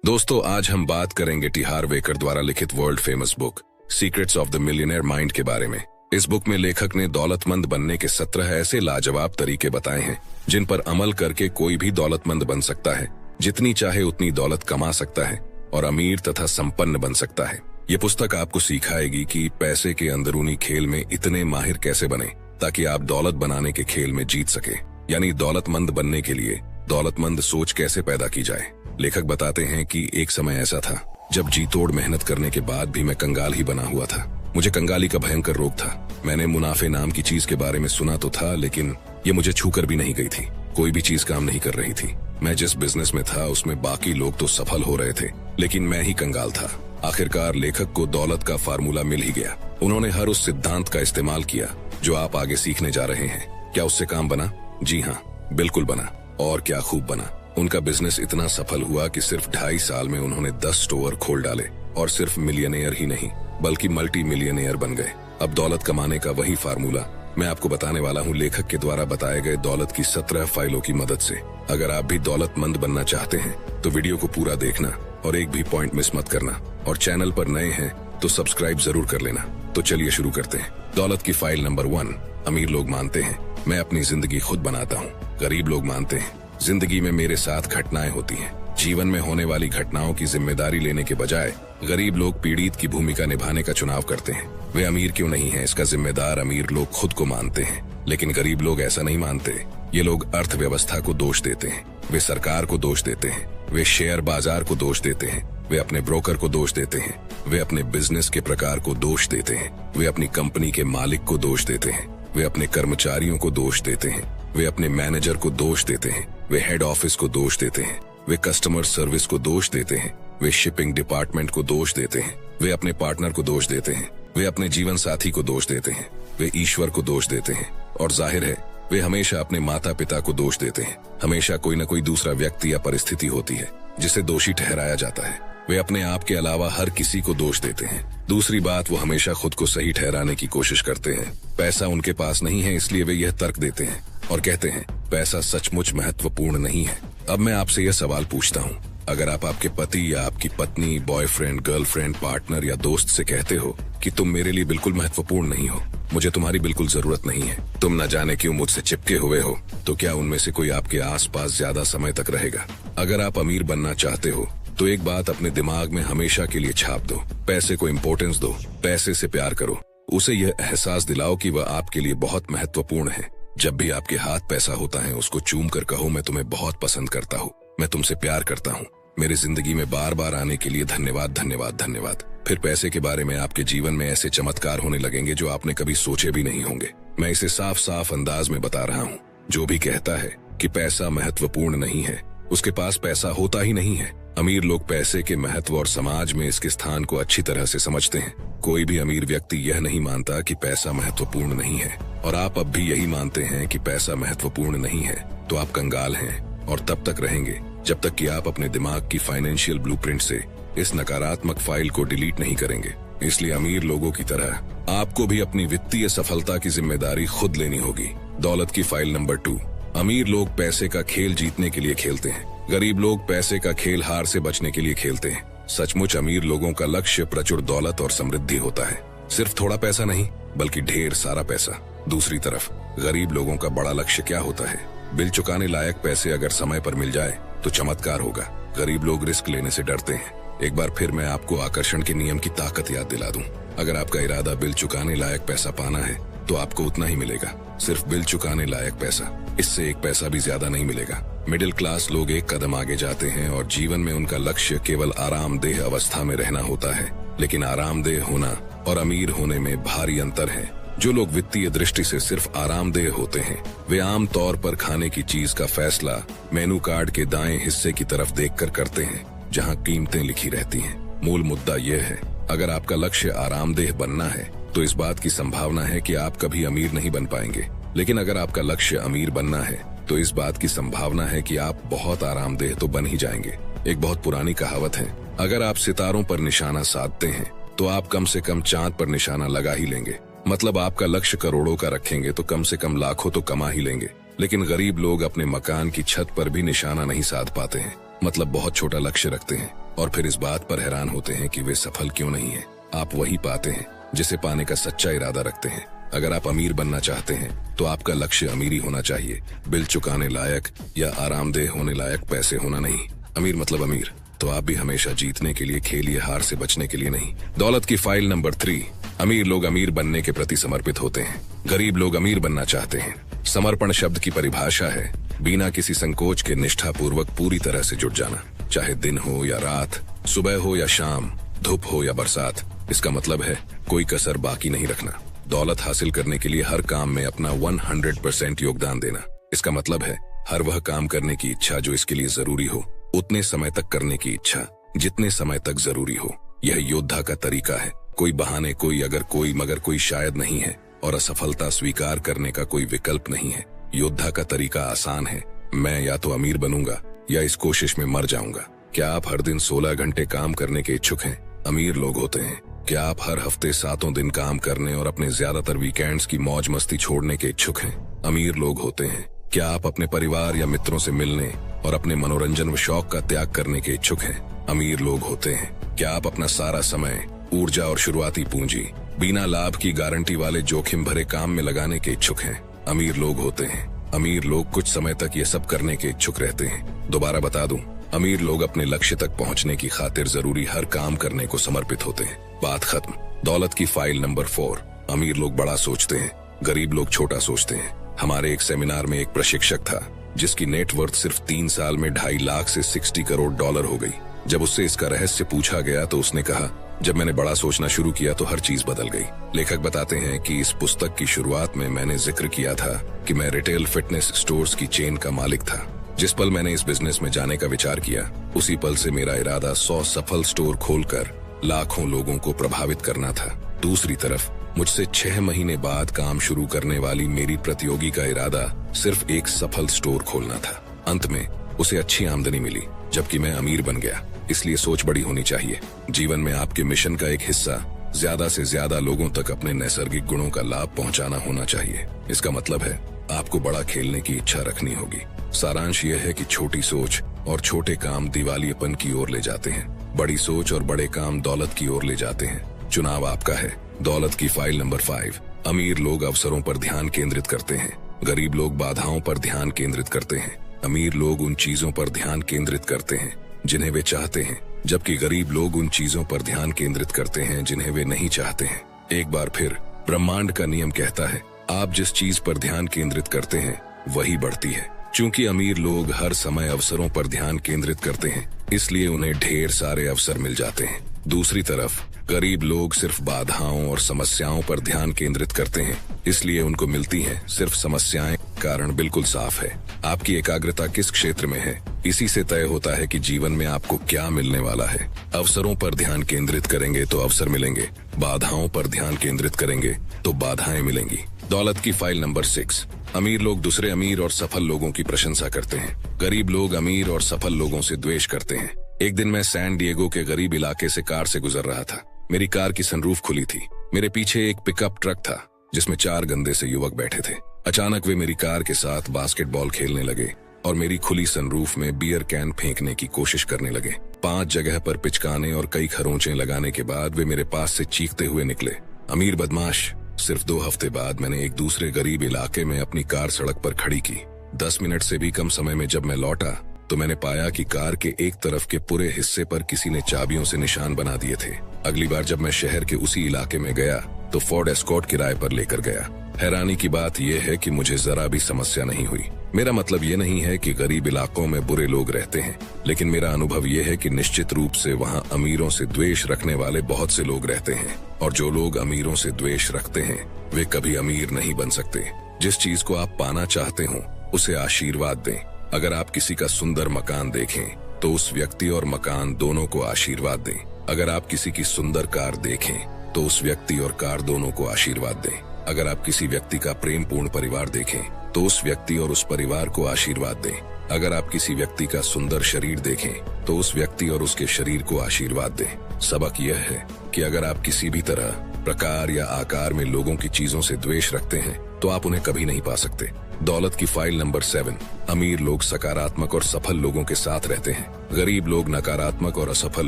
दोस्तों, आज हम बात करेंगे टी हार्व एकर द्वारा लिखित world famous book secrets of the millionaire mind के बारे में। इस बुक में लेखक ने दौलतमंद बनने के 17 ऐसे लाजवाब तरीके बताए हैं जिन पर अमल करके कोई भी दौलतमंद बन सकता है, जितनी चाहे उतनी दौलत कमा सकता है और अमीर तथा संपन्न बन सकता है। ये पुस्तक आपको सिखाएगी कि पैसे के अंदरूनी खेल में इतने माहिर कैसे बने ताकि आप दौलत बनाने के खेल में जीत सके। यानी दौलतमंद बनने के लिए दौलतमंद सोच कैसे पैदा की जाए। लेखक बताते हैं कि एक समय ऐसा था जब जी तोड़ मेहनत करने के बाद भी मैं कंगाल ही बना हुआ था। मुझे कंगाली का भयंकर रोग था। मैंने मुनाफे नाम की चीज के बारे में सुना तो था, लेकिन ये मुझे छूकर भी नहीं गई थी। कोई भी चीज काम नहीं कर रही थी। मैं जिस बिजनेस में था उसमें बाकी लोग तो सफल हो रहे थे, लेकिन मैं ही कंगाल था। आखिरकार लेखक को दौलत का फार्मूला मिल ही गया। उन्होंने हर उस सिद्धांत का इस्तेमाल किया जो आप आगे सीखने जा रहे हैं। क्या उससे काम बना? जी हाँ, बिल्कुल बना, और क्या खूब बना। उनका बिजनेस इतना सफल हुआ कि सिर्फ 2.5 साल में उन्होंने 10 स्टोर खोल डाले और सिर्फ मिलियनेयर ही नहीं बल्कि मल्टी मिलियनेयर बन गए। अब दौलत कमाने का वही फार्मूला मैं आपको बताने वाला हूँ, लेखक के द्वारा बताए गए दौलत की 17 फाइलों की मदद से। अगर आप भी दौलतमंद बनना चाहते हैं तो वीडियो को पूरा देखना और एक भी पॉइंट मिस मत करना। और चैनल पर नए हैं तो सब्सक्राइब जरूर कर लेना। तो चलिए शुरू करते हैं। दौलत की फाइल नंबर 1। अमीर लोग मानते हैं मैं अपनी जिंदगी खुद बनाता हूँ। गरीब लोग मानते हैं जिंदगी में मेरे साथ घटनाएं होती हैं। जीवन में होने वाली घटनाओं की जिम्मेदारी लेने के बजाय गरीब लोग पीड़ित की भूमिका निभाने का चुनाव करते हैं। वे अमीर क्यों नहीं हैं, इसका जिम्मेदार अमीर लोग खुद को मानते हैं, लेकिन गरीब लोग ऐसा नहीं मानते। ये लोग अर्थव्यवस्था को दोष देते हैं, वे सरकार को दोष देते हैं, वे शेयर बाजार को दोष देते हैं, वे अपने ब्रोकर को दोष देते हैं, वे अपने बिजनेस के प्रकार को दोष देते हैं, वे अपनी कंपनी के मालिक को दोष देते हैं, वे अपने कर्मचारियों को दोष देते हैं, वे अपने मैनेजर को दोष देते हैं, वे हेड ऑफिस को दोष देते हैं, वे कस्टमर सर्विस को दोष देते हैं, वे शिपिंग डिपार्टमेंट को दोष देते हैं, वे अपने पार्टनर को दोष देते हैं, वे अपने जीवन साथी को दोष देते हैं, वे ईश्वर को दोष देते हैं, और जाहिर है वे हमेशा अपने माता पिता को दोष देते हैं। हमेशा कोई न कोई दूसरा व्यक्ति या परिस्थिति होती है जिसे दोषी ठहराया जाता है। वे अपने आप के अलावा हर किसी को दोष देते हैं। दूसरी बात, वो हमेशा खुद को सही ठहराने की कोशिश करते हैं। पैसा उनके पास नहीं है, इसलिए वे यह तर्क देते हैं और कहते हैं पैसा सचमुच महत्वपूर्ण नहीं है। अब मैं आपसे यह सवाल पूछता हूँ, अगर आप आपके पति या आपकी पत्नी, बॉयफ्रेंड, गर्लफ्रेंड, पार्टनर या दोस्त से कहते हो कि तुम मेरे लिए बिल्कुल महत्वपूर्ण नहीं हो, मुझे तुम्हारी बिल्कुल जरूरत नहीं है, तुम न जाने क्यों मुझसे चिपके हुए हो, तो क्या उनमें से कोई आपके आसपास ज्यादा समय तक रहेगा? अगर आप अमीर बनना चाहते हो तो एक बात अपने दिमाग में हमेशा के लिए छाप दो, पैसे को इम्पोर्टेंस दो, पैसे से प्यार करो, उसे यह एहसास दिलाओ कि वह आपके लिए बहुत महत्वपूर्ण है। जब भी आपके हाथ पैसा होता है उसको चूम कर कहो, मैं तुम्हें बहुत पसंद करता हूँ, मैं तुमसे प्यार करता हूँ, मेरी जिंदगी में बार बार आने के लिए धन्यवाद धन्यवाद धन्यवाद। फिर पैसे के बारे में आपके जीवन में ऐसे चमत्कार होने लगेंगे जो आपने कभी सोचे भी नहीं होंगे। मैं इसे साफ साफ अंदाज में बता रहा हूँ। जो भी कहता है कि पैसा महत्वपूर्ण नहीं है, उसके पास पैसा होता ही नहीं है। अमीर लोग पैसे के महत्व और समाज में इसके स्थान को अच्छी तरह से समझते हैं। कोई भी अमीर व्यक्ति यह नहीं मानता कि पैसा महत्वपूर्ण नहीं है, और आप अब भी यही मानते हैं कि पैसा महत्वपूर्ण नहीं है, तो आप कंगाल हैं और तब तक रहेंगे जब तक कि आप अपने दिमाग की फाइनेंशियल ब्लूप्रिंट से इस नकारात्मक फाइल को डिलीट नहीं करेंगे। इसलिए अमीर लोगों की तरह आपको भी अपनी वित्तीय सफलता की जिम्मेदारी खुद लेनी होगी। दौलत की फाइल नंबर 2। अमीर लोग पैसे का खेल जीतने के लिए खेलते हैं, गरीब लोग पैसे का खेल हार से बचने के लिए खेलते हैं। सचमुच अमीर लोगों का लक्ष्य प्रचुर दौलत और समृद्धि होता है, सिर्फ थोड़ा पैसा नहीं बल्कि ढेर सारा पैसा। दूसरी तरफ गरीब लोगों का बड़ा लक्ष्य क्या होता है? बिल चुकाने लायक पैसे अगर समय पर मिल जाए तो चमत्कार होगा। गरीब लोग रिस्क लेने से डरते हैं। एक बार फिर मैं आपको आकर्षण के नियम की ताकत याद दिला दूं। अगर आपका इरादा बिल चुकाने लायक पैसा पाना है तो आपको उतना ही मिलेगा, सिर्फ बिल चुकाने लायक पैसा। इससे एक पैसा भी ज्यादा नहीं मिलेगा। मिडिल क्लास लोग एक कदम आगे जाते हैं और जीवन में उनका लक्ष्य केवल आरामदेह अवस्था में रहना होता है, लेकिन आरामदेह होना और अमीर होने में भारी अंतर है। जो लोग वित्तीय दृष्टि से सिर्फ आरामदेह होते हैं, वे आम तौर पर खाने की चीज का फैसला मेनू कार्ड के दाएं हिस्से की तरफ देखकर करते हैं, जहां कीमतें लिखी रहती हैं। मूल मुद्दा यह है, अगर आपका लक्ष्य आरामदेह बनना है तो इस बात की संभावना है कि आप कभी अमीर नहीं बन पाएंगे, लेकिन अगर आपका लक्ष्य अमीर बनना है तो इस बात की संभावना है कि आप बहुत आरामदेह तो बन ही जाएंगे। एक बहुत पुरानी कहावत है, अगर आप सितारों पर निशाना साधते हैं तो आप कम से कम चांद पर निशाना लगा ही लेंगे। मतलब आपका लक्ष्य करोड़ों का रखेंगे तो कम से कम लाखों तो कमा ही लेंगे। लेकिन गरीब लोग अपने मकान की छत पर भी निशाना नहीं साध पाते हैं, मतलब बहुत छोटा लक्ष्य रखते हैं। और फिर इस बात पर हैरान होते हैं कि वे सफल क्यों नहीं है। आप वही पाते हैं जिसे पाने का सच्चा इरादा रखते हैं। अगर आप अमीर बनना चाहते हैं तो आपका लक्ष्य अमीरी होना चाहिए, बिल चुकाने लायक या आरामदेह होने लायक पैसे होना नहीं। अमीर मतलब अमीर। तो आप भी हमेशा जीतने के लिए खेलिए, हार से बचने के लिए नहीं। दौलत की फाइल नंबर 3। अमीर लोग अमीर बनने के प्रति समर्पित होते हैं, गरीब लोग अमीर बनना चाहते हैं। समर्पण शब्द की परिभाषा है बिना किसी संकोच के निष्ठापूर्वक पूरी तरह से जुट जाना, चाहे दिन हो या रात, सुबह हो या शाम, धूप हो या बरसात। इसका मतलब है कोई कसर बाकी नहीं रखना। दौलत हासिल करने के लिए हर काम में अपना 100% योगदान देना। इसका मतलब है हर वह काम करने की इच्छा जो इसके लिए जरूरी हो, उतने समय तक करने की इच्छा जितने समय तक जरूरी हो। यह योद्धा का तरीका है। कोई बहाने, कोई अगर, कोई मगर, कोई शायद नहीं है, और असफलता स्वीकार करने का कोई विकल्प नहीं है। योद्धा का तरीका आसान है। मैं या तो अमीर बनूंगा या इस कोशिश में मर जाऊंगा। क्या आप हर दिन 16 घंटे काम करने के इच्छुक हैं? अमीर लोग होते हैं। क्या आप हर हफ्ते 7 दिन काम करने और अपने ज्यादातर वीकेंड्स की मौज मस्ती छोड़ने के इच्छुक हैं? अमीर लोग होते हैं। क्या आप अपने परिवार या मित्रों से मिलने और अपने मनोरंजन व शौक का त्याग करने के इच्छुक हैं? अमीर लोग होते हैं। क्या आप अपना सारा समय, ऊर्जा और शुरुआती पूंजी बिना लाभ की गारंटी वाले जोखिम भरे काम में लगाने के इच्छुक हैं? अमीर लोग होते हैं। अमीर लोग कुछ समय तक ये सब करने के इच्छुक रहते हैं। दोबारा बता दूं, अमीर लोग अपने लक्ष्य तक पहुंचने की खातिर जरूरी हर काम करने को समर्पित होते हैं। बात खत्म। दौलत की फाइल नंबर 4। अमीर लोग बड़ा सोचते हैं, गरीब लोग छोटा सोचते हैं। हमारे एक सेमिनार में एक प्रशिक्षक था जिसकी नेटवर्थ सिर्फ 3 साल में 2.5 लाख से 60 करोड़ डॉलर हो गई। जब उससे इसका रहस्य पूछा गया तो उसने कहा, जब मैंने बड़ा सोचना शुरू किया तो हर चीज बदल गई। लेखक बताते हैं कि इस पुस्तक की शुरुआत में मैंने जिक्र किया था कि मैं रिटेल फिटनेस स्टोर्स की चेन का मालिक था। जिस पल मैंने इस बिजनेस में जाने का विचार किया, उसी पल से मेरा इरादा 100 सफल स्टोर खोलकर लाखों लोगों को प्रभावित करना था। दूसरी तरफ मुझसे 6 महीने बाद काम शुरू करने वाली मेरी प्रतियोगी का इरादा सिर्फ एक सफल स्टोर खोलना था। अंत में उसे अच्छी आमदनी मिली, जबकि मैं अमीर बन गया। इसलिए सोच बड़ी होनी चाहिए। जीवन में आपके मिशन का एक हिस्सा ज्यादा से ज्यादा लोगों तक अपने नैसर्गिक गुणों का लाभ पहुंचाना होना चाहिए। इसका मतलब है आपको बड़ा खेलने की इच्छा रखनी होगी। सारांश यह है कि छोटी सोच और छोटे काम दिवालियेपन की ओर ले जाते हैं, बड़ी सोच और बड़े काम दौलत की ओर ले जाते हैं। चुनाव आपका है। दौलत की फाइल नंबर 5। अमीर लोग अवसरों पर ध्यान केंद्रित करते हैं, गरीब लोग बाधाओं पर ध्यान केंद्रित करते हैं। अमीर लोग उन चीजों पर ध्यान केंद्रित करते हैं जिन्हें वे चाहते हैं, जबकि गरीब लोग उन चीजों पर ध्यान केंद्रित करते हैं जिन्हें वे नहीं चाहते हैं। एक बार फिर ब्रह्मांड का नियम कहता है, आप जिस चीज पर ध्यान केंद्रित करते हैं वही बढ़ती है। चूंकि अमीर लोग हर समय अवसरों पर ध्यान केंद्रित करते हैं, इसलिए उन्हें ढेर सारे अवसर मिल जाते हैं। दूसरी तरफ गरीब लोग सिर्फ बाधाओं और समस्याओं पर ध्यान केंद्रित करते हैं, इसलिए उनको मिलती हैं सिर्फ समस्याएं। कारण बिल्कुल साफ है, आपकी एकाग्रता किस क्षेत्र में है, इसी से तय होता है कि जीवन में आपको क्या मिलने वाला है। अवसरों पर ध्यान केंद्रित करेंगे तो अवसर मिलेंगे, बाधाओं पर ध्यान केंद्रित करेंगे तो बाधाएं मिलेंगी। दौलत की फाइल नंबर 6। अमीर लोग दूसरे अमीर और सफल लोगों की प्रशंसा करते हैं, गरीब लोग अमीर और सफल लोगों से द्वेष करते हैं। एक दिन मैं सैन डिएगो के गरीब इलाके से कार से गुजर रहा था। मेरी कार की सनरूफ खुली थी। मेरे पीछे एक पिकअप ट्रक था जिसमें 4 गंदे से युवक बैठे थे। अचानक वे मेरी कार के साथ बास्केटबॉल खेलने लगे और मेरी खुली सनरूफ में बियर कैन फेंकने की कोशिश करने लगे। 5 जगह पर पिचकाने और कई खरोंचे लगाने के बाद वे मेरे पास से चीखते हुए निकले, अमीर बदमाश। सिर्फ 2 हफ्ते बाद मैंने एक दूसरे गरीब इलाके में अपनी कार सड़क पर खड़ी की। 10 मिनट से भी कम समय में जब मैं लौटा तो मैंने पाया कि कार के एक तरफ के पूरे हिस्से पर किसी ने चाबियों से निशान बना दिए थे। अगली बार जब मैं शहर के उसी इलाके में गया तो फोर्ड एस्कॉर्ट किराए पर लेकर गया। हैरानी की बात यह है कि मुझे जरा भी समस्या नहीं हुई। मेरा मतलब ये नहीं है कि गरीब इलाकों में बुरे लोग रहते हैं, लेकिन मेरा अनुभव यह है कि निश्चित रूप से वहाँ अमीरों से द्वेष रखने वाले बहुत से लोग रहते हैं, और जो लोग अमीरों से द्वेष रखते हैं वे कभी अमीर नहीं बन सकते। जिस चीज को आप पाना चाहते हो उसे आशीर्वाद दें। अगर आप किसी का सुंदर मकान देखें तो उस व्यक्ति और मकान दोनों को आशीर्वाद दें। अगर आप किसी की सुंदर कार देखें तो उस व्यक्ति और कार दोनों को आशीर्वाद दें। अगर आप किसी व्यक्ति का प्रेमपूर्ण परिवार देखें तो उस व्यक्ति और उस परिवार को आशीर्वाद दें। अगर आप किसी व्यक्ति का सुंदर शरीर देखें तो उस व्यक्ति और उसके शरीर को आशीर्वाद दें। सबक यह है कि अगर आप किसी भी तरह, प्रकार या आकार में लोगों की चीजों से द्वेष रखते हैं तो आप उन्हें कभी नहीं पा सकते। दौलत की फाइल नंबर 7। अमीर लोग सकारात्मक और सफल लोगों के साथ रहते हैं, गरीब लोग नकारात्मक और असफल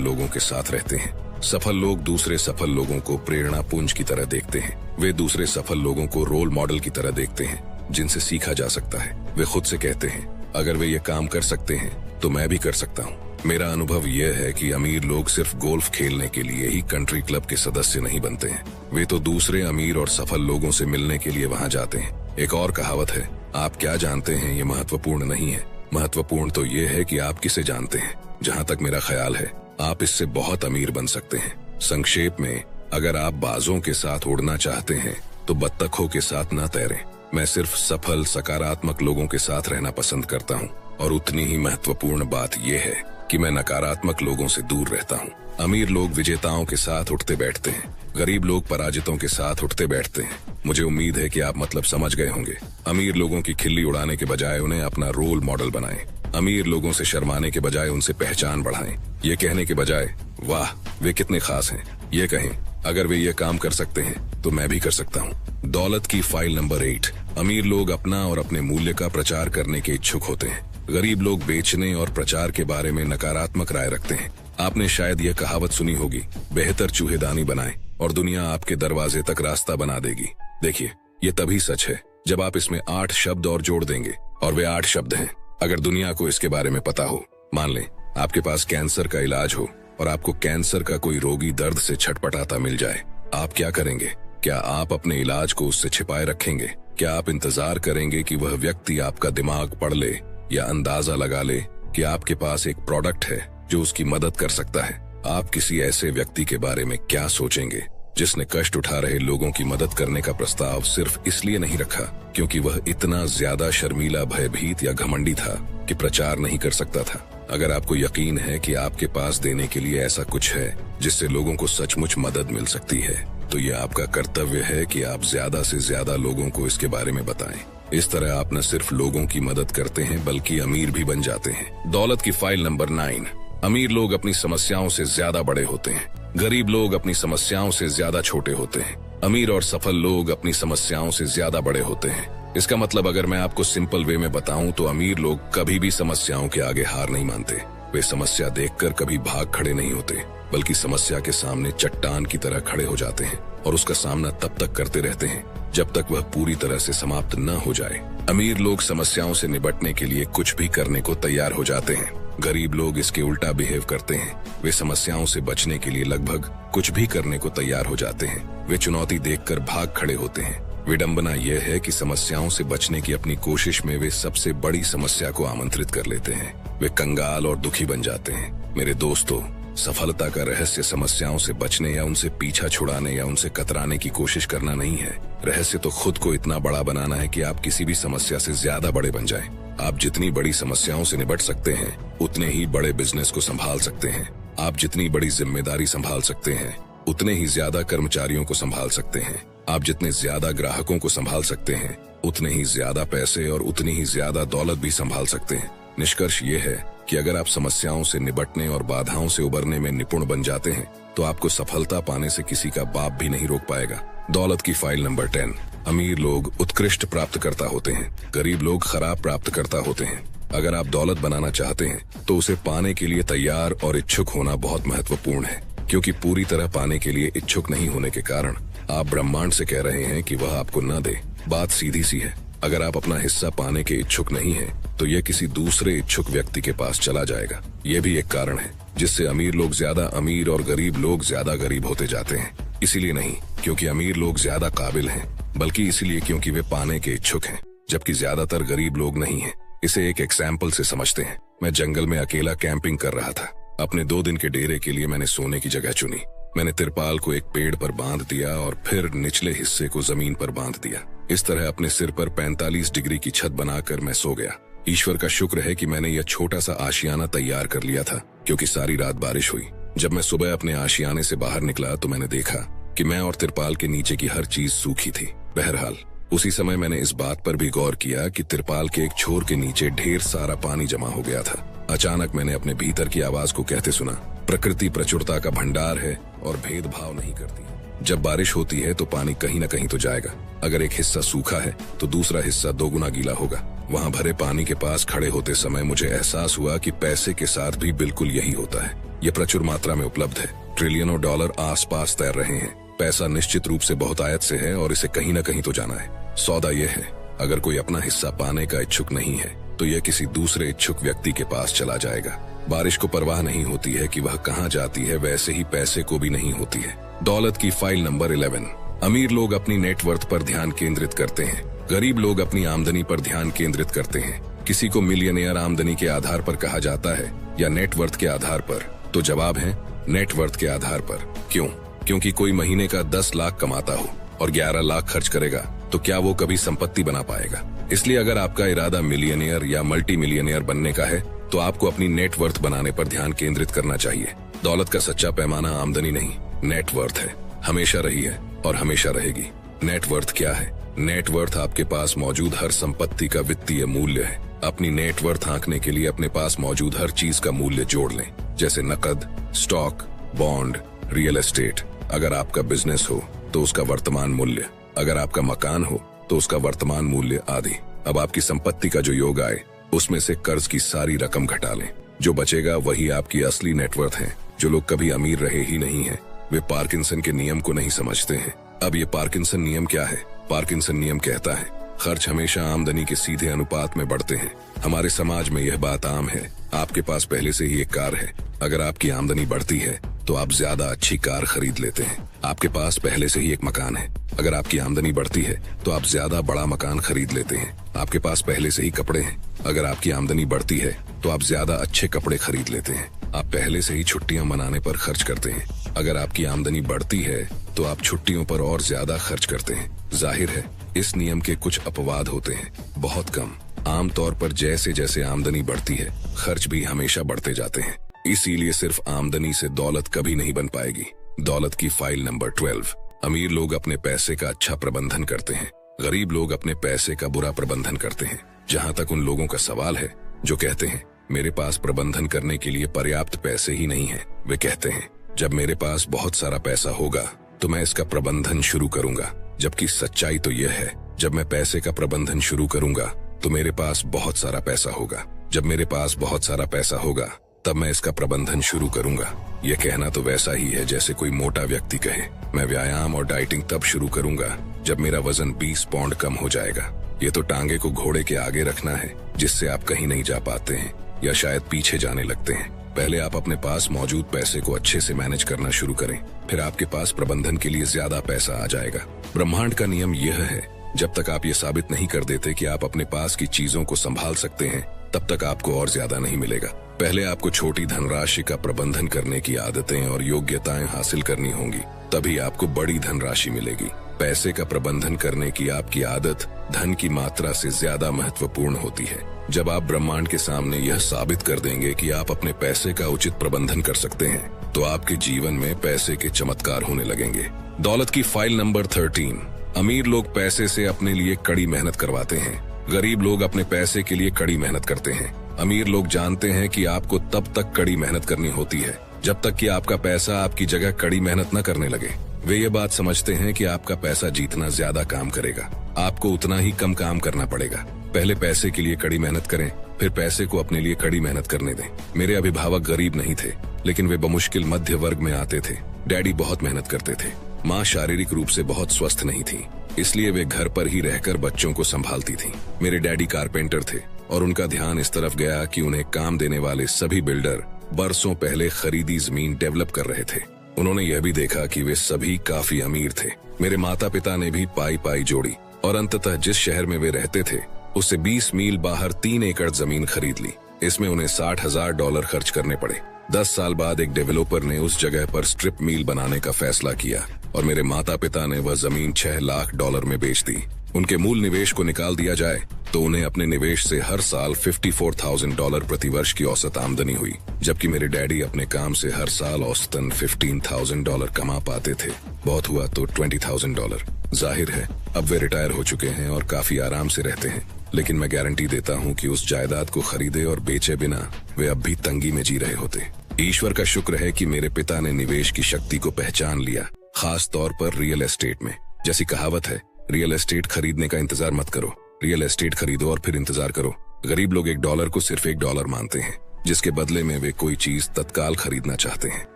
लोगों के साथ रहते हैं। सफल लोग दूसरे सफल लोगों को प्रेरणा पुंज की तरह देखते हैं। वे दूसरे सफल लोगों को रोल मॉडल की तरह देखते हैं जिनसे सीखा जा सकता है। वे खुद से कहते हैं, अगर वे ये काम कर सकते हैं तो मैं भी कर सकता हूँ। मेरा अनुभव यह है कि अमीर लोग सिर्फ गोल्फ खेलने के लिए ही कंट्री क्लब के सदस्य नहीं बनते हैं। वे तो दूसरे अमीर और सफल लोगों से मिलने के लिए वहाँ जाते हैं। एक और कहावत है, आप क्या जानते हैं ये महत्वपूर्ण नहीं है, महत्वपूर्ण तो ये है कि आप किसे जानते हैं। जहाँ तक मेरा ख्याल है, आप इससे बहुत अमीर बन सकते हैं। संक्षेप में, अगर आप बाजों के साथ उड़ना चाहते हैं तो बत्तखों के साथ न तैरें। मैं सिर्फ सफल सकारात्मक लोगों के साथ रहना पसंद करता हूँ, और उतनी ही महत्वपूर्ण बात यह है कि मैं नकारात्मक लोगों से दूर रहता हूँ। अमीर लोग विजेताओं के साथ उठते बैठते हैं, गरीब लोग पराजितों के साथ उठते बैठते हैं। मुझे उम्मीद है कि आप मतलब समझ गए होंगे। अमीर लोगों की खिल्ली उड़ाने के बजाय उन्हें अपना रोल मॉडल बनाएं। अमीर लोगों से शर्माने के बजाय उनसे पहचान बढ़ाएं। ये कहने के बजाय वाह वे कितने खास हैं, ये कहें, अगर वे ये काम कर सकते हैं तो मैं भी कर सकता हूँ। दौलत की फाइल नंबर 8। अमीर लोग अपना और अपने मूल्य का प्रचार करने के इच्छुक होते हैं। गरीब लोग बेचने और प्रचार के बारे में नकारात्मक राय रखते हैं। आपने शायद यह कहावत सुनी होगी, बेहतर चूहेदानी बनाएं और दुनिया आपके दरवाजे तक रास्ता बना देगी। देखिए, ये तभी सच है जब आप इसमें 8 शब्द और जोड़ देंगे, और वे 8 शब्द हैं। अगर दुनिया को इसके बारे में पता हो, मान लें आपके पास कैंसर का इलाज हो और आपको कैंसर का कोई रोगी दर्द से छटपटाता मिल जाए, आप क्या करेंगे? क्या आप अपने इलाज को उससे छिपाए रखेंगे? क्या आप इंतजार करेंगे कि वह व्यक्ति आपका दिमाग पढ़ ले या अंदाजा लगा ले कि आपके पास एक प्रोडक्ट है जो उसकी मदद कर सकता है? आप किसी ऐसे व्यक्ति के बारे में क्या सोचेंगे जिसने कष्ट उठा रहे लोगों की मदद करने का प्रस्ताव सिर्फ इसलिए नहीं रखा क्योंकि वह इतना ज्यादा शर्मीला, भयभीत या घमंडी था कि प्रचार नहीं कर सकता था? अगर आपको यकीन है कि आपके पास देने के लिए ऐसा कुछ है जिससे लोगों को सचमुच मदद मिल सकती है, तो यह आपका कर्तव्य है कि आप ज्यादा से ज्यादा लोगों को इसके बारे में बताएं। इस तरह आप न सिर्फ लोगों की मदद करते हैं बल्कि अमीर भी बन जाते हैं। दौलत की फाइल नंबर 9। अमीर लोग अपनी समस्याओं से ज्यादा बड़े होते हैं, गरीब लोग अपनी समस्याओं से ज्यादा छोटे होते हैं। अमीर और सफल लोग अपनी समस्याओं से ज्यादा बड़े होते हैं। इसका मतलब अगर मैं आपको सिंपल वे में बताऊं तो अमीर लोग कभी भी समस्याओं के आगे हार नहीं मानते। वे समस्या देखकर कभी भाग खड़े नहीं होते, बल्कि समस्या के सामने चट्टान की तरह खड़े हो जाते हैं और उसका सामना तब तक करते रहते हैं जब तक वह पूरी तरह से समाप्त न हो जाए। अमीर लोग समस्याओं से निपटने के लिए कुछ भी करने को तैयार हो जाते हैं, गरीब लोग इसके उल्टा बिहेव करते हैं। वे समस्याओं से बचने के लिए लगभग कुछ भी करने को तैयार हो जाते हैं। वे चुनौती देखकर भाग खड़े होते हैं। विडंबना यह है कि समस्याओं से बचने की अपनी कोशिश में वे सबसे बड़ी समस्या को आमंत्रित कर लेते हैं। वे कंगाल और दुखी बन जाते हैं। मेरे दोस्तों, सफलता का रहस्य समस्याओं से बचने या उनसे पीछा छुड़ाने या उनसे कतराने की कोशिश करना नहीं है। रहस्य तो खुद को इतना बड़ा बनाना है कि आप किसी भी समस्या से ज्यादा बड़े बन जाएं। आप जितनी बड़ी समस्याओं से निपट सकते हैं, उतने ही बड़े बिजनेस को संभाल सकते हैं। आप जितनी बड़ी जिम्मेदारी संभाल सकते हैं, उतने ही ज्यादा कर्मचारियों को संभाल सकते हैं। आप जितने ज्यादा ग्राहकों को संभाल सकते हैं, उतने ही ज्यादा पैसे और उतनी ही ज्यादा दौलत भी संभाल सकते हैं। निष्कर्ष ये है कि अगर आप समस्याओं से निपटने और बाधाओं से उबरने में निपुण बन जाते हैं, तो आपको सफलता पाने से किसी का बाप भी नहीं रोक पाएगा। दौलत की फाइल नंबर 10। अमीर लोग उत्कृष्ट प्राप्तकर्ता होते हैं, गरीब लोग खराब प्राप्तकर्ता होते हैं। अगर आप दौलत बनाना चाहते हैं तो उसे पाने के लिए तैयार और इच्छुक होना बहुत महत्वपूर्ण है, क्योंकि पूरी तरह पाने के लिए इच्छुक नहीं होने के कारण आप ब्रह्मांड से कह रहे हैं कि वह आपको न दे। बात सीधी सी है, अगर आप अपना हिस्सा पाने के इच्छुक नहीं हैं, तो यह किसी दूसरे इच्छुक व्यक्ति के पास चला जाएगा। ये भी एक कारण है जिससे अमीर लोग ज्यादा अमीर और गरीब लोग ज्यादा गरीब होते जाते हैं। इसीलिए नहीं क्योंकि अमीर लोग ज्यादा काबिल हैं, बल्कि इसलिए क्योंकि वे पाने के इच्छुक हैं, जबकि ज्यादातर गरीब लोग नहीं हैं। इसे एक एग्जाम्पल से समझते हैं। मैं जंगल में अकेला कैंपिंग कर रहा था। अपने 2 दिन के डेरे के लिए मैंने सोने की जगह चुनी। मैंने तिरपाल को एक पेड़ पर बांध दिया और फिर निचले हिस्से को जमीन पर बांध दिया। इस तरह अपने सिर पर 45 डिग्री की छत बनाकर मैं सो गया। ईश्वर का शुक्र है कि मैंने यह छोटा सा आशियाना तैयार कर लिया था, क्योंकि सारी रात बारिश हुई। जब मैं सुबह अपने आशियाने से बाहर निकला तो मैंने देखा कि मैं और तिरपाल के नीचे की हर चीज सूखी थी। बहरहाल उसी समय मैंने इस बात पर भी गौर किया कि तिरपाल के एक छोर के नीचे ढेर सारा पानी जमा हो गया था। अचानक मैंने अपने भीतर की आवाज को कहते सुना, प्रकृति प्रचुरता का भंडार है और भेदभाव नहीं करती। जब बारिश होती है तो पानी कहीं न कहीं तो जाएगा। अगर एक हिस्सा सूखा है तो दूसरा हिस्सा 2 गुना गीला होगा। वहां भरे पानी के पास खड़े होते समय मुझे एहसास हुआ कि पैसे के साथ भी बिल्कुल यही होता है। यह प्रचुर मात्रा में उपलब्ध है। ट्रिलियनों डॉलर आसपास तैर रहे हैं। पैसा निश्चित रूप से बहुत आयत से है और इसे कहीं न कहीं तो जाना है। सौदा यह है, अगर कोई अपना हिस्सा पाने का इच्छुक नहीं है तो यह किसी दूसरे इच्छुक व्यक्ति के पास चला जाएगा। बारिश को परवाह नहीं होती है कि वह कहाँ जाती है, वैसे ही पैसे को भी नहीं होती है। दौलत की फाइल नंबर 11। अमीर लोग अपनी नेटवर्थ पर ध्यान केंद्रित करते हैं, गरीब लोग अपनी आमदनी पर ध्यान केंद्रित करते हैं। किसी को मिलियनेयर आमदनी के आधार पर कहा जाता है या नेटवर्थ के आधार पर? तो जवाब है नेटवर्थ के आधार पर। क्यों? क्योंकि कोई महीने का 10 लाख कमाता हो और 11 लाख खर्च करेगा तो क्या वो कभी संपत्ति बना पाएगा? इसलिए अगर आपका इरादा मिलियनेयर या मल्टी मिलियनेयर बनने का है तो आपको अपनी नेटवर्थ बनाने पर ध्यान केंद्रित करना चाहिए। दौलत का सच्चा पैमाना आमदनी नहीं, नेटवर्थ है। हमेशा रही है और हमेशा रहेगी। नेटवर्थ क्या है? नेटवर्थ आपके पास मौजूद हर संपत्ति का वित्तीय मूल्य है। अपनी नेटवर्थ आंकने के लिए अपने पास मौजूद हर चीज का मूल्य जोड़ लें, जैसे नकद, स्टॉक, बॉन्ड, रियल एस्टेट। अगर आपका बिजनेस हो तो उसका वर्तमान मूल्य, अगर आपका मकान हो तो उसका वर्तमान मूल्य आदि। अब आपकी संपत्ति का जो योग आए उसमें से कर्ज की सारी रकम घटा लें। जो बचेगा वही आपकी असली नेटवर्थ है। जो लोग कभी अमीर रहे ही नहीं है वे पार्किंसन के नियम को नहीं समझते हैं। अब ये पार्किंसन नियम क्या है? पार्किंसन नियम कहता है खर्च हमेशा आमदनी के सीधे अनुपात में बढ़ते हैं। हमारे समाज में यह बात आम है। आपके पास पहले से ही एक कार है, अगर आपकी आमदनी बढ़ती है तो आप ज्यादा अच्छी कार खरीद लेते हैं। आपके पास पहले से ही एक मकान है, अगर आपकी आमदनी बढ़ती है तो आप ज्यादा बड़ा मकान खरीद लेते हैं। आपके पास पहले से ही कपड़े हैं, अगर आपकी आमदनी बढ़ती है तो आप ज्यादा अच्छे कपड़े खरीद लेते हैं। आप पहले से ही छुट्टियां मनाने पर खर्च करते हैं, अगर आपकी आमदनी बढ़ती है तो आप छुट्टियों पर और ज्यादा खर्च करते हैं। जाहिर है इस नियम के कुछ अपवाद होते हैं, बहुत कम। आमतौर पर जैसे जैसे आमदनी बढ़ती है खर्च भी हमेशा बढ़ते जाते हैं। इसीलिए सिर्फ आमदनी से दौलत कभी नहीं बन पाएगी। दौलत की फाइल नंबर 12। अमीर लोग अपने पैसे का अच्छा प्रबंधन करते हैं, गरीब लोग अपने पैसे का बुरा प्रबंधन करते हैं। जहाँ तक उन लोगों का सवाल है जो कहते हैं मेरे पास प्रबंधन करने के लिए पर्याप्त पैसे ही नहीं है, वे कहते हैं जब मेरे पास बहुत सारा पैसा होगा तो मैं इसका प्रबंधन शुरू करूंगा। जबकि सच्चाई तो यह है जब मैं पैसे का प्रबंधन शुरू करूंगा तो मेरे पास बहुत सारा पैसा होगा। जब मेरे पास बहुत सारा पैसा होगा तब मैं इसका प्रबंधन शुरू करूंगा। यह कहना तो वैसा ही है जैसे कोई मोटा व्यक्ति कहे मैं व्यायाम और डाइटिंग तब शुरू करूंगा जब मेरा वजन 20 पाउंड कम हो जाएगा। ये तो टांगे को घोड़े के आगे रखना है जिससे आप कहीं नहीं जा पाते हैं या शायद पीछे जाने लगते हैं। पहले आप अपने पास मौजूद पैसे को अच्छे से मैनेज करना शुरू करें, फिर आपके पास प्रबंधन के लिए ज्यादा पैसा आ जाएगा। ब्रह्मांड का नियम यह है जब तक आप ये साबित नहीं कर देते कि आप अपने पास की चीजों को संभाल सकते हैं तब तक आपको और ज्यादा नहीं मिलेगा। पहले आपको छोटी धनराशि का प्रबंधन करने की आदतें और योग्यताएं हासिल करनी होंगी, तभी आपको बड़ी धनराशि मिलेगी। पैसे का प्रबंधन करने की आपकी आदत धन की मात्रा से ज्यादा महत्वपूर्ण होती है। जब आप ब्रह्मांड के सामने यह साबित कर देंगे कि आप अपने पैसे का उचित प्रबंधन कर सकते हैं तो आपके जीवन में पैसे के चमत्कार होने लगेंगे। दौलत की फाइल नंबर 13। अमीर लोग पैसे से अपने लिए कड़ी मेहनत करवाते हैं, गरीब लोग अपने पैसे के लिए कड़ी मेहनत करते हैं। अमीर लोग जानते हैं कि आपको तब तक कड़ी मेहनत करनी होती है जब तक कि आपका पैसा आपकी जगह कड़ी मेहनत न करने लगे। वे ये बात समझते हैं कि आपका पैसा जितना ज्यादा काम करेगा आपको उतना ही कम काम करना पड़ेगा। पहले पैसे के लिए कड़ी मेहनत करें, फिर पैसे को अपने लिए कड़ी मेहनत करने दें। मेरे अभिभावक गरीब नहीं थे लेकिन वे बमुश्किल मध्य वर्ग में आते थे। डैडी बहुत मेहनत करते थे। माँ शारीरिक रूप से बहुत स्वस्थ नहीं थी, इसलिए वे घर पर ही रहकर बच्चों को संभालती थी। मेरे डैडी कारपेंटर थे और उनका ध्यान इस तरफ गया कि उन्हें काम देने वाले सभी बिल्डर बरसों पहले खरीदी जमीन डेवलप कर रहे थे। उन्होंने यह भी देखा कि वे सभी काफी अमीर थे। मेरे माता पिता ने भी पाई पाई जोड़ी और अंततः जिस शहर में वे रहते थे उससे 20 मील बाहर 3 एकड़ जमीन खरीद ली। इसमें उन्हें $60,000 खर्च करने पड़े। 10 साल बाद एक डेवलपर ने उस जगह पर स्ट्रिप मिल बनाने का फैसला किया और मेरे माता पिता ने वह जमीन $6 लाख में बेच दी। उनके मूल निवेश को निकाल दिया जाए तो उन्हें अपने निवेश से हर साल $54,000 प्रति वर्ष की औसत आमदनी हुई, जबकि मेरे डैडी अपने काम से हर साल औसतन $15,000 कमा पाते थे। बहुत हुआ तो $20,000। जाहिर है अब वे रिटायर हो चुके हैं और काफी आराम से रहते हैं, लेकिन मैं गारंटी देता हूँ कि उस जायदाद को खरीदे और बेचे बिना वे अब भी तंगी में जी रहे होते। ईश्वर का शुक्र है कि मेरे पिता ने निवेश की शक्ति को पहचान लिया, खास तौर पर रियल एस्टेट में। जैसी कहावत है, रियल एस्टेट खरीदने का इंतजार मत करो, रियल एस्टेट खरीदो और फिर इंतजार करो। गरीब लोग $1 को सिर्फ $1 मानते हैं, जिसके बदले में वे कोई चीज तत्काल खरीदना चाहते हैं।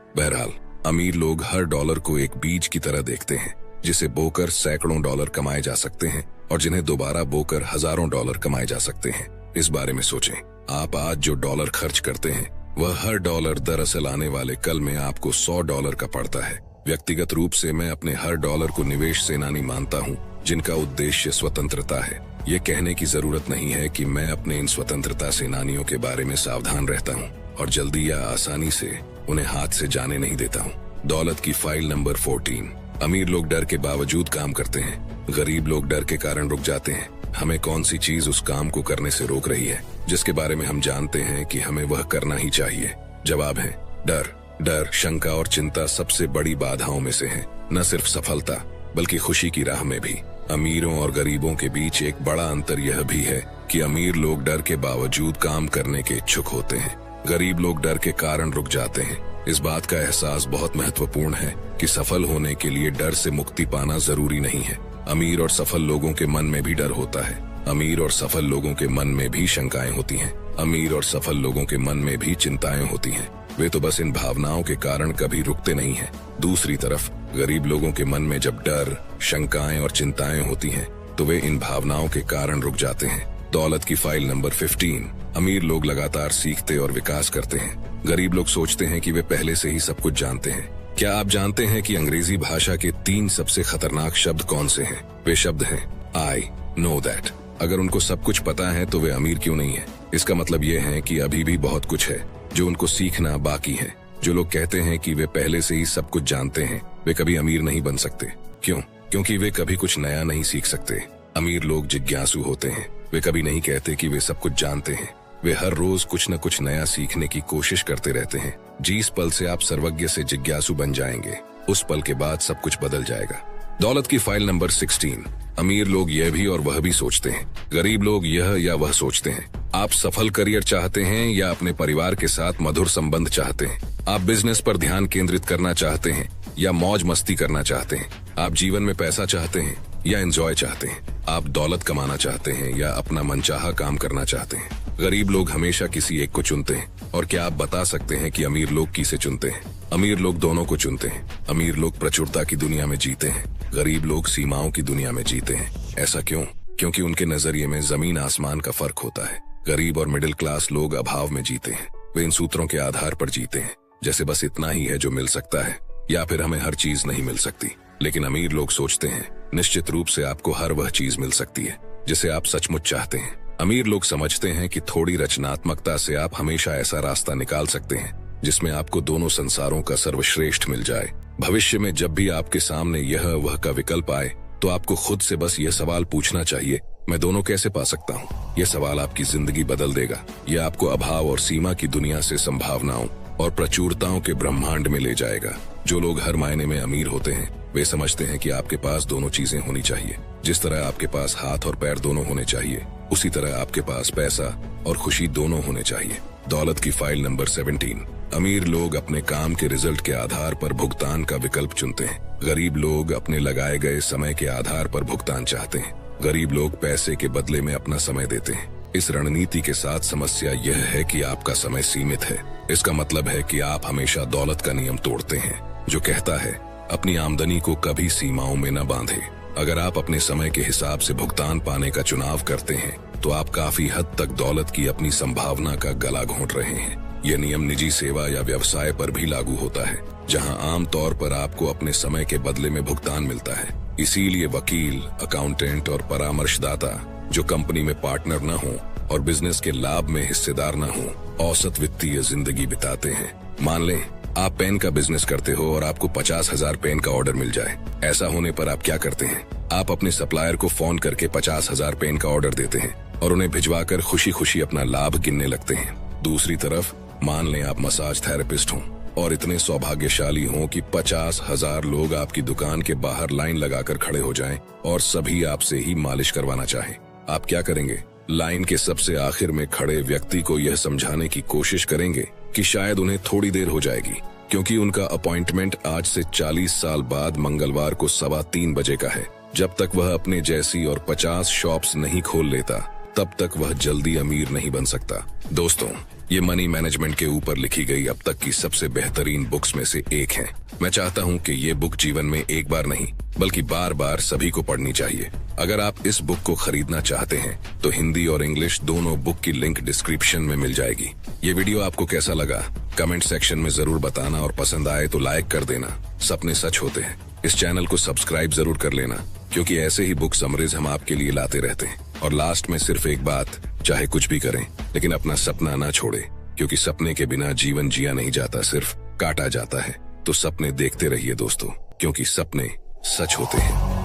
बहरहाल, अमीर लोग हर डॉलर को एक बीज की तरह देखते हैं, जिसे बोकर सैकड़ों डॉलर कमाए जा सकते हैं और जिन्हें दोबारा बोकर हजारों डॉलर कमाए जा सकते हैं। इस बारे में सोचें, आप आज जो डॉलर खर्च करते हैं, वह हर डॉलर दरअसल आने वाले कल में आपको $100 का पड़ता है। व्यक्तिगत रूप से मैं अपने हर डॉलर को निवेश सेनानी मानता हूँ, जिनका उद्देश्य स्वतंत्रता है। ये कहने की जरूरत नहीं है कि मैं अपने इन स्वतंत्रता सेनानियों के बारे में सावधान रहता हूँ और जल्दी या आसानी से उन्हें हाथ से जाने नहीं देता हूँ। दौलत की फाइल नंबर 14। अमीर लोग डर के बावजूद काम करते हैं, गरीब लोग डर के कारण रुक जाते हैं। हमें कौन सी चीज उस काम को करने से रोक रही है जिसके बारे में हम जानते हैं कि हमें वह करना ही चाहिए? जवाब है डर। डर, शंका और चिंता सबसे बड़ी बाधाओं में से है, न सिर्फ सफलता बल्कि खुशी की राह में भी। अमीरों और गरीबों के बीच एक बड़ा अंतर यह भी है कि अमीर लोग डर के बावजूद काम करने के इच्छुक होते हैं, गरीब लोग डर के कारण रुक जाते हैं। इस बात का एहसास बहुत महत्वपूर्ण है कि सफल होने के लिए डर से मुक्ति पाना जरूरी नहीं है। अमीर और सफल लोगों के मन में भी डर होता है, अमीर और सफल लोगों के मन में भी शंकाएं होती हैं, अमीर और सफल लोगों के मन में भी चिंताएं होती हैं। वे तो बस इन भावनाओं के कारण कभी रुकते नहीं हैं। दूसरी तरफ गरीब लोगों के मन में जब डर, शंकाएं और चिंताएं होती हैं, तो वे इन भावनाओं के कारण रुक जाते हैं। दौलत की फाइल नंबर 15। अमीर लोग लगातार सीखते और विकास करते हैं, गरीब लोग सोचते हैं कि वे पहले से ही सब कुछ जानते हैं। क्या आप जानते हैं कि अंग्रेजी भाषा के 3 सबसे खतरनाक शब्द कौन से हैं? वे शब्द हैं आई नो दैट। अगर उनको सब कुछ पता है तो वे अमीर क्यों नहीं है? इसका मतलब ये है कि अभी भी बहुत कुछ है जो उनको सीखना बाकी है। जो लोग कहते हैं कि वे पहले से ही सब कुछ जानते हैं, वे कभी अमीर नहीं बन सकते। क्यों? क्योंकि वे कभी कुछ नया नहीं सीख सकते। अमीर लोग जिज्ञासु होते हैं, वे कभी नहीं कहते कि वे सब कुछ जानते हैं। वे हर रोज कुछ न कुछ नया सीखने की कोशिश करते रहते हैं। जिस पल से आप सर्वज्ञ से जिज्ञासु बन जाएंगे, उस पल के बाद सब कुछ बदल जाएगा। दौलत की फाइल नंबर 16। अमीर लोग यह भी और वह भी सोचते हैं, गरीब लोग यह या वह सोचते हैं। आप सफल करियर चाहते हैं या अपने परिवार के साथ मधुर संबंध चाहते हैं? आप बिजनेस पर ध्यान केंद्रित करना चाहते हैं या मौज मस्ती करना चाहते हैं? आप जीवन में पैसा चाहते हैं या एंजॉय चाहते हैं? आप दौलत कमाना चाहते हैं या अपना मनचाहा काम करना चाहते हैं? गरीब लोग हमेशा किसी एक को चुनते हैं। और क्या आप बता सकते हैं कि अमीर लोग किसे चुनते हैं? अमीर लोग दोनों को चुनते हैं। अमीर लोग प्रचुरता की दुनिया में जीते हैं, गरीब लोग सीमाओं की दुनिया में जीते हैं। ऐसा क्यों? क्योंकि उनके नजरिए में जमीन आसमान का फर्क होता है। गरीब और मिडिल क्लास लोग अभाव में जीते हैं। वे इन सूत्रों के आधार पर जीते हैं, जैसे बस इतना ही है जो मिल सकता है या फिर हमें हर चीज नहीं मिल सकती। लेकिन अमीर लोग सोचते हैं, निश्चित रूप से आपको हर वह चीज मिल सकती है जिसे आप सचमुच चाहते हैं। अमीर लोग समझते हैं कि थोड़ी रचनात्मकता से आप हमेशा ऐसा रास्ता निकाल सकते हैं जिसमें आपको दोनों संसारों का सर्वश्रेष्ठ मिल जाए। भविष्य में जब भी आपके सामने यह वह का विकल्प आए, तो आपको खुद से बस यह सवाल पूछना चाहिए, मैं दोनों कैसे पा सकता हूँ? यह सवाल आपकी जिंदगी बदल देगा। यह आपको अभाव और सीमा की दुनिया से संभावनाओं और प्रचुरताओं के ब्रह्मांड में ले जाएगा। जो लोग हर मायने में अमीर होते हैं, वे समझते हैं कि आपके पास दोनों चीजें होनी चाहिए। जिस तरह आपके पास हाथ और पैर दोनों होने चाहिए, उसी तरह आपके पास पैसा और खुशी दोनों होने चाहिए। दौलत की फाइल नंबर 17। अमीर लोग अपने काम के रिजल्ट के आधार पर भुगतान का विकल्प चुनते हैं, गरीब लोग अपने लगाए गए समय के आधार पर भुगतान चाहते हैं। गरीब लोग पैसे के बदले में अपना समय देते हैं। इस रणनीति के साथ समस्या यह है कि आपका समय सीमित है। इसका मतलब है कि आप हमेशा दौलत का नियम तोड़ते हैं, जो कहता है अपनी आमदनी को कभी सीमाओं में न बांधे। अगर आप अपने समय के हिसाब से भुगतान पाने का चुनाव करते हैं, तो आप काफी हद तक दौलत की अपनी संभावना का गला घोंट रहे हैं। यह नियम निजी सेवा या व्यवसाय पर भी लागू होता है, जहां आम तौर पर आपको अपने समय के बदले में भुगतान मिलता है। इसीलिए वकील, अकाउंटेंट और परामर्शदाता जो कंपनी में पार्टनर न हो और बिजनेस के लाभ में हिस्सेदार न हो, औसत वित्तीय जिंदगी बिताते हैं। मान लें आप पेन का बिजनेस करते हो और आपको 50,000 पेन का ऑर्डर मिल जाए। ऐसा होने पर आप क्या करते हैं? आप अपने सप्लायर को फोन करके 50,000 पेन का ऑर्डर देते हैं और उन्हें भिजवाकर खुशी खुशी अपना लाभ गिनने लगते हैं। दूसरी तरफ मान लें आप मसाज थेरेपिस्ट हों और इतने सौभाग्यशाली हों कि 50,000 लोग आपकी दुकान के बाहर लाइन लगाकर खड़े हो जाएं और सभी आपसे ही मालिश करवाना चाहें। आप क्या करेंगे? लाइन के सबसे आखिर में खड़े व्यक्ति को यह समझाने की कोशिश करेंगे कि शायद उन्हें थोड़ी देर हो जाएगी, क्योंकि उनका अपॉइंटमेंट आज से 40 साल बाद मंगलवार को 3:15 बजे का है। जब तक वह अपने जैसी और 50 शॉप्स नहीं खोल लेता तब तक वह जल्दी अमीर नहीं बन सकता। दोस्तों, ये मनी मैनेजमेंट के ऊपर लिखी गई अब तक की सबसे बेहतरीन बुक्स में से एक है। मैं चाहता हूँ कि ये बुक जीवन में एक बार नहीं बल्कि बार बार सभी को पढ़नी चाहिए। अगर आप इस बुक को खरीदना चाहते हैं तो हिंदी और इंग्लिश दोनों बुक की लिंक डिस्क्रिप्शन में मिल जाएगी। ये वीडियो आपको कैसा लगा कमेंट सेक्शन में जरूर बताना और पसंद आए तो लाइक कर देना। सपने सच होते हैं। इस चैनल को सब्सक्राइब जरूर कर लेना क्योंकि ऐसे ही बुक समरीज हम आपके लिए लाते रहते हैं। और लास्ट में सिर्फ एक बात, चाहे कुछ भी करें लेकिन अपना सपना ना छोड़े, क्योंकि सपने के बिना जीवन जिया नहीं जाता, सिर्फ काटा जाता है। तो सपने देखते रहिए दोस्तों, क्योंकि सपने सच होते हैं।